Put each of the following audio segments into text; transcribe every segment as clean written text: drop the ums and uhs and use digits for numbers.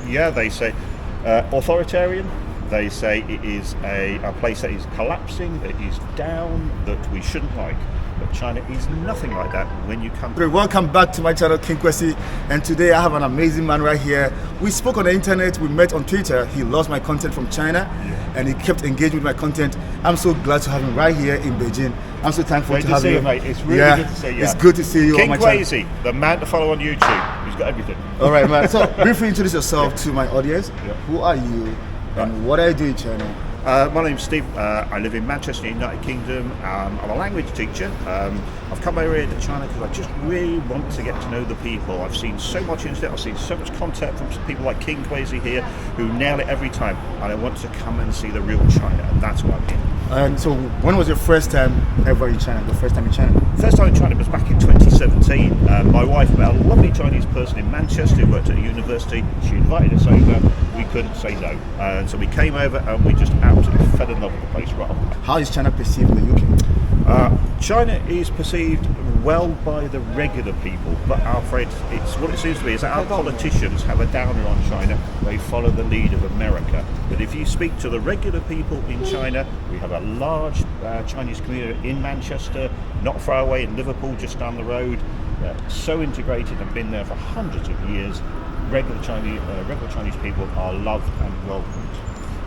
Yeah, they say authoritarian. They say it is a place that is collapsing, that is down, that we shouldn't like. But China is nothing like that when you come. Welcome back to my channel, King Kwesi, and today I have an amazing man right here. We spoke on the internet, we met on Twitter. He loves my content from China, and he kept engaged with my content. I'm so glad to have him right here in Beijing. I'm so thankful Great to to have see you. you, mate. It's really good to see you. It's good to see you King on my channel. Kwesi, the man to follow on YouTube. He's got everything. All right, man. So briefly introduce yourself to my audience. Who are you, and what do I do in China? My name's Steve. I live in Manchester, United Kingdom. I'm a language teacher. I've come over here to China because I just really want to get to know the people. I've seen so much internet, I've seen so much content from people like King Kwesi here who nail it every time, and I want to come and see the real China, and that's why I'm here. And so when was your first time ever in China, the first time in China? First time in China was back in 2017. My wife met a lovely Chinese person in Manchester who worked at a university. She invited us over. We couldn't say no. And so we came over and we just absolutely fell in love with the place right off. How is China perceived in the UK? China is perceived well by the regular people, but I'm afraid it's what it seems to be is that our politicians have a downer on China. They follow the lead of America. But if you speak to the regular people in China, we have a large Chinese community in Manchester, not far away in Liverpool, just down the road. So integrated and been there for hundreds of years. Regular Chinese people are loved and welcomed.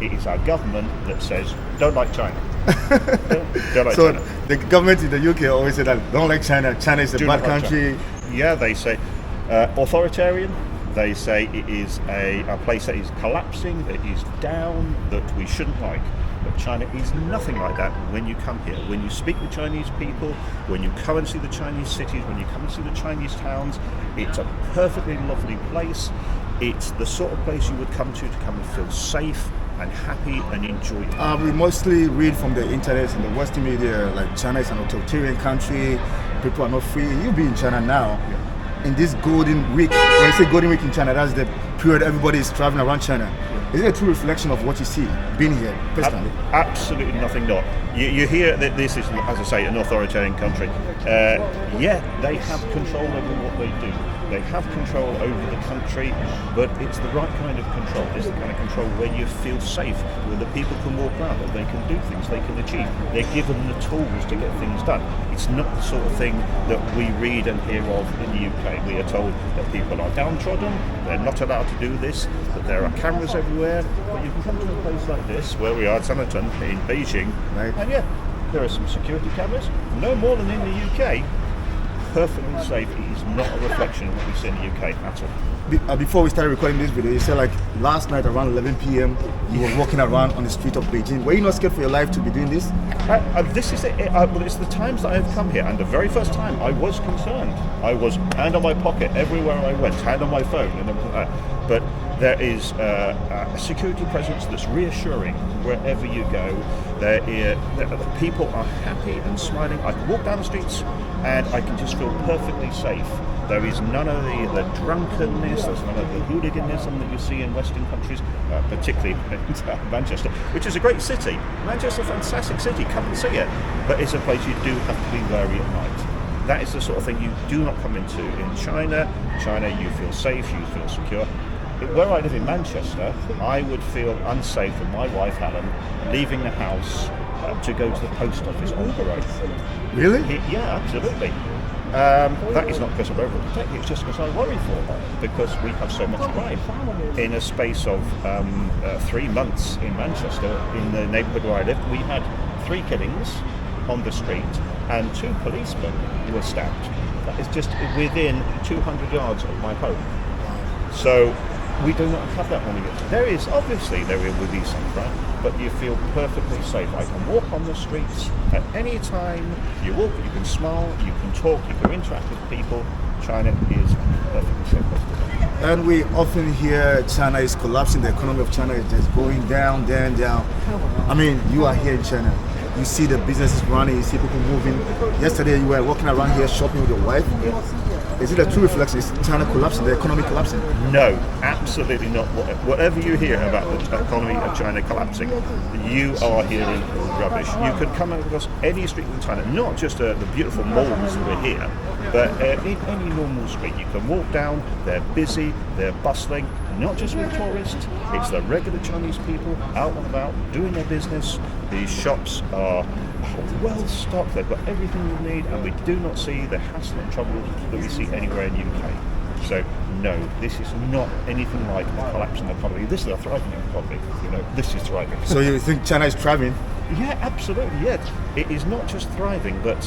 It is our government that says, don't like China. don't like So China. the government in the UK always say that don't like China. China is a bad country. Yeah, they say authoritarian. They say it is a place that is collapsing, that is down, that we shouldn't like. But China is nothing like that when you come here. When you speak with Chinese people, when you come and see the Chinese cities, when you come and see the Chinese towns, it's a perfectly lovely place. It's the sort of place you would come to come and feel safe and happy and enjoy it. We mostly read from the internet and the Western media, like China is an authoritarian country, people are not free. You'll be in China now. In this golden week, when you say golden week in China, that's the period everybody is traveling around China. Is it a true reflection of what you see being here personally? Absolutely nothing not. You hear that this is, as I say, an authoritarian country. Yeah, they have control over what they do. They have control over the country, but it's the right kind of control. It's the kind of control where you feel safe, where the people can walk around, that they can do things, they can achieve. They're given the tools to get things done. It's not the sort of thing that we read and hear of in the UK. We are told that people are downtrodden, they're not allowed to do this, that there are cameras everywhere. But you can come to a place like this, where we are at Sanatun in Beijing, and yeah, there are some security cameras, no more than in the UK. Perfectly safe. It is not a reflection of what we see in the UK at all. Before we started recording this video, you said like last night around 11 p.m. you were walking around on the street of Beijing. Were you not scared for your life to be doing this? This is it. Well, it's the times that I've come here, and the very first time I was concerned. I was hand on my pocket everywhere I went, hand on my phone, and everything like that. But there is a security presence that's reassuring wherever you go. The people are happy and smiling. I can walk down the streets and I can just feel perfectly safe. There is none of the drunkenness, there's none of the hooliganism that you see in Western countries, particularly in Manchester, which is a great city. Manchester's a fantastic city, come and see it. But it's a place you do have to be wary at night. That is the sort of thing you do not come into in China. China, you feel safe, you feel secure. Where I live in Manchester, I would feel unsafe with my wife Helen leaving the house to go to the post office on the road. Really? Yeah, absolutely. That is not because I'm overprotective, it's just because I worry for her, because we have so much crime. In a space of 3 months in Manchester, in the neighbourhood where I live, we had 3 killings on the street and 2 policemen were stabbed. That is just within 200 yards of my home. So we do not have that when we get to. There will be some crime, but you feel perfectly safe. I can walk on the streets at any time. You walk, you can smile, you can talk, you can interact with people. China is perfectly safe. And we often hear China is collapsing, the economy of China is just going down, down, down. I mean, you are here in China. You see the businesses running, you see people moving. Yesterday you were walking around here shopping with your wife. Is it a true reflection? Is China collapsing, the economy collapsing? No, absolutely not. Whatever you hear about the economy of China collapsing, you are hearing rubbish. You could come across any street in China, not just the beautiful malls that are here, But in any normal street, you can walk down, they're busy, they're bustling, not just with tourists, it's the regular Chinese people out and about doing their business. These shops are well stocked, they've got everything you need, and we do not see the hassle and trouble that we see anywhere in the UK. So no, this is not anything like a collapse in the economy. This is a thriving economy. This is thriving. So you think China is thriving? Yeah, absolutely. Yeah, it is not just thriving, but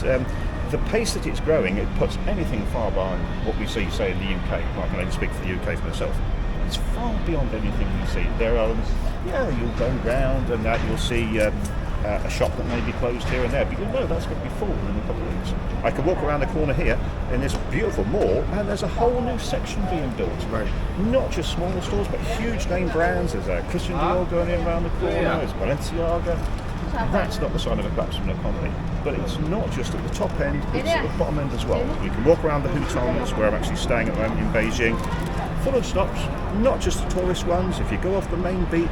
the pace that it's growing, it puts anything far behind what we see, say, in the UK. I can only speak for the UK for myself. It's far beyond anything we see. There are, you'll go round and you'll see a shop that may be closed here and there, but that's going to be full in a couple of weeks. I can walk around the corner here in this beautiful mall, and there's a whole new section being built. Right. Not just smaller stores, but huge name brands. There's a Christian Dior going in around the corner. There's Balenciaga. That's not the sign of a collapse in the economy. But it's not just at the top end, it's at the bottom end as well. You can walk around the Hutons, where I'm actually staying at the moment in Beijing, full of stops, not just the tourist ones. If you go off the main beat,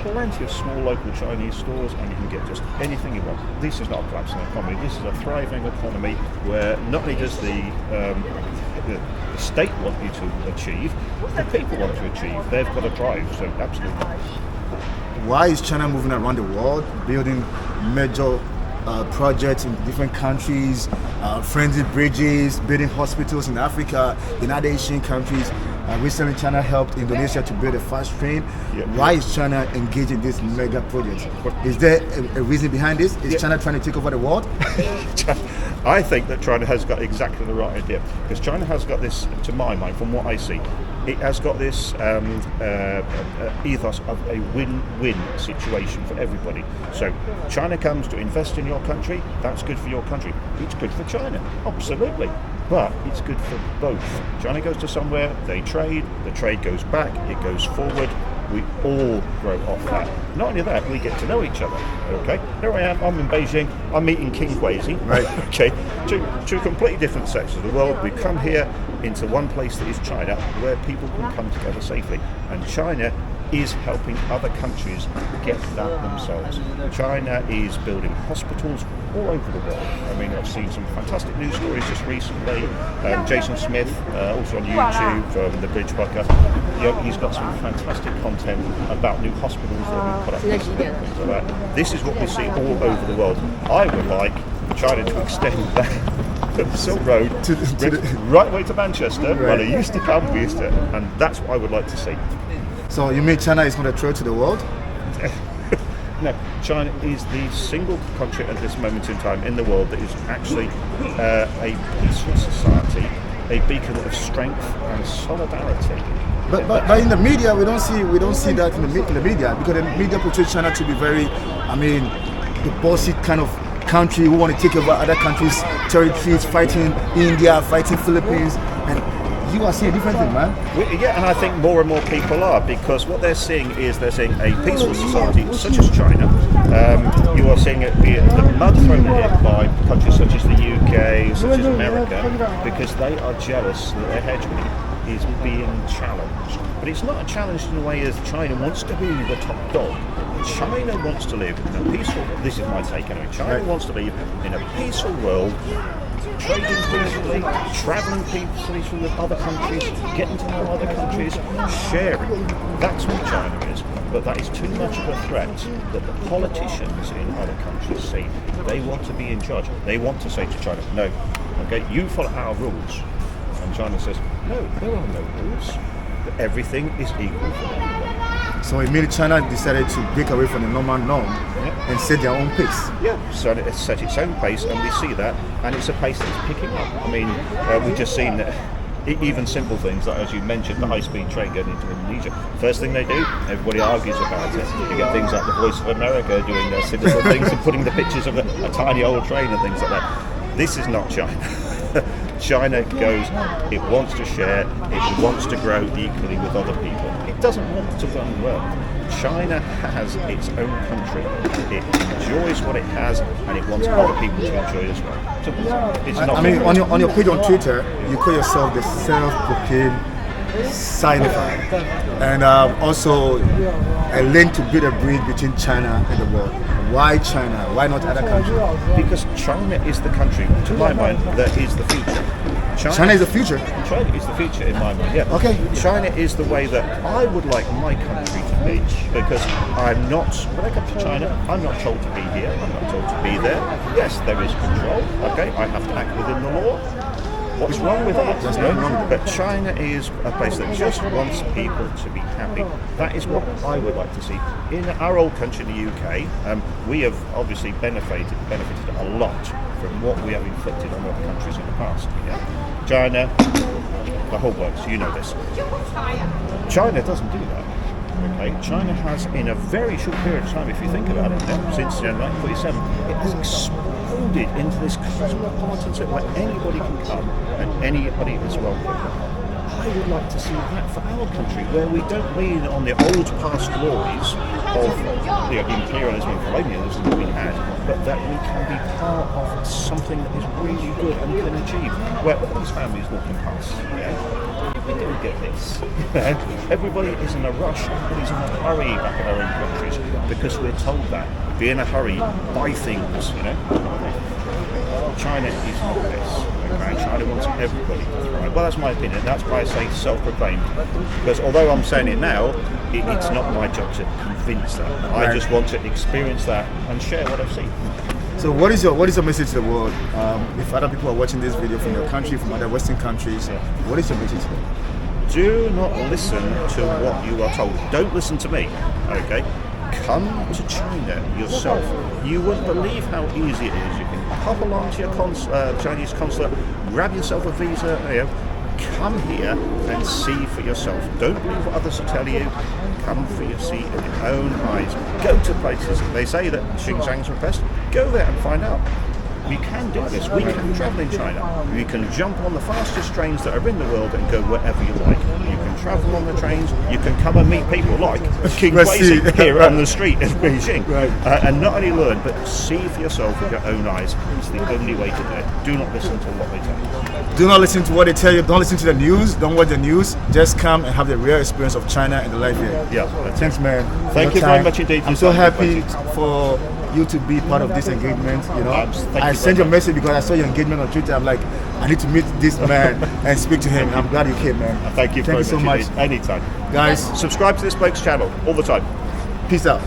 plenty of small local Chinese stores, and you can get just anything you want. This is not a collapsing economy. This is a thriving economy where not only does the state want you to achieve, the people want to achieve. They've got to drive, so absolutely. Why is China moving around the world, building major projects in different countries, friendly bridges, building hospitals in Africa, in other Asian countries? Recently, China helped Indonesia to build a fast train. Yeah. Why is China engaged in this mega project? Is there a reason behind this? Is China trying to take over the world? I think that China has got exactly the right idea, because China has got this, to my mind, from what I see, it has got this ethos of a win-win situation for everybody. So China comes to invest in your country, that's good for your country. It's good for China, absolutely. But it's good for both. China goes to somewhere, they trade, the trade goes back, it goes forward. We all grow off that. Not only that, we get to know each other. Okay, here I am. I'm in Beijing. I'm meeting King Kwesi. Right. Okay, two completely different sections of the world. We come here into one place that is China, where people can come together safely. And China is helping other countries get that themselves. China is building hospitals all over the world. I mean, I've seen some fantastic news stories just recently. Jason Smith, also on YouTube, from the Bridge Bucker. He's got some fantastic content about new hospitals that we've put up. Things like that. This is what we see all over the world. I would like China to extend that Silk Road right way to Manchester. Right. Well, it used to come, and that's what I would like to see. So you mean China is not a threat to the world? No, China is the single country at this moment in time in the world that is actually a peaceful society, a beacon of strength and solidarity. But in the media we don't see that in the media, because the media portrays China to be very, the bossy kind of country who want to take over other countries' territories, fighting India, fighting Philippines, and you are seeing a different thing, man. And I think more and more people are, because what they're seeing a peaceful society such as China. You are seeing it be the mud thrown at it by countries such as the UK, such as America, because they are jealous that their hegemony is being challenged. But it's not a challenge in a way as China wants to be the top dog. China wants to live in a peaceful, this is my take anyway, China wants to live in a peaceful world, trading peacefully, travelling peacefully with other countries, getting to know other countries, sharing. That's what China is. But that is too much of a threat that the politicians in other countries see. They want to be in charge. They want to say to China, no, okay, you follow our rules. And China says, no, there are no rules. Everything is equal for everyone. So immediately China decided to break away from the normal norm and set their own pace. Yeah, so it's set its own pace, and we see that, and it's a pace that's picking up. I mean, we've just seen even simple things, like as you mentioned, the high-speed train going into Indonesia. First thing they do, everybody argues about it. You get things like the Voice of America doing their cynical things and putting the pictures of a tiny old train and things like that. This is not China. China goes, it wants to share, it wants to grow equally with other people. It doesn't want to run well. China has its own country. It enjoys what it has, and it wants other people to enjoy as well. It's not on your page on Twitter, you call yourself the self-proclaimed Sinophile, and also a link to build a bridge between China and the world. Why China? Why not other countries? Because China is the country, to my mind, that is the future. China is the future. China is the future in my mind, yeah. Okay. China is the way that I would like my country to be, because I'm not, when I come to China, I'm not told to be here, I'm not told to be there. Yes, there is control, okay, I have to act within the law. What's wrong with that? There's nothing wrong with But China is a place that just wants people to be happy. That is what I would like to see. In our old country, the UK, we have obviously benefited a lot from what we have inflicted on other countries in the past. Yeah? China, the whole works, you know this. China doesn't do that. Okay, China has, in a very short period of time, if you think about it, since 1947, it has exploded into this cosmopolitan city where anybody can come and anybody is welcome. I would like to see that for our country, where we don't lean on the old past glories of the imperialism and colonialism that we had, but that we can be part of something that is really good and can achieve. Where all these families walking past, we don't get this. Everybody is in a rush, everybody's in a hurry back in our own countries because we're told that. Be in a hurry, buy things, China is not this. Okay? China wants everybody to thrive. Well, that's my opinion. That's why I say self-proclaimed. Because although I'm saying it now, it's not my job to convince that. I just want to experience that and share what I've seen. So what is your message to the world? If other people are watching this video from your country, from other Western countries, what is your message to them? Do not listen to what you are told. Don't listen to me, okay? Come to China yourself. You wouldn't believe how easy it is. You can hop along to your Chinese consulate, grab yourself a visa, come here and see for yourself. Don't believe what others will tell you. Come for your seat with your own eyes. Go to places. They say that Xinjiang's the best. Go there and find out. We can do this. We can travel in China. We can jump on the fastest trains that are in the world and go wherever you like. You can travel on the trains. You can come and meet people like King Kwasi here on the street in Beijing. And not only learn, but see for yourself with your own eyes. It's the only way to do it. Do not listen to what they tell you. Do not listen to what they tell you. Don't listen to the news. Don't watch the news. Just come and have the real experience of China and the life here. Yeah. Thanks, man. Thank you very much indeed. I'm so happy for you to be part of this engagement. I sent you a message because I saw your engagement on Twitter. I'm like, I need to meet this man and speak to him. I'm glad you came, man. Thank you so much. Anytime. Guys, subscribe to this bloke's channel all the time. Peace out.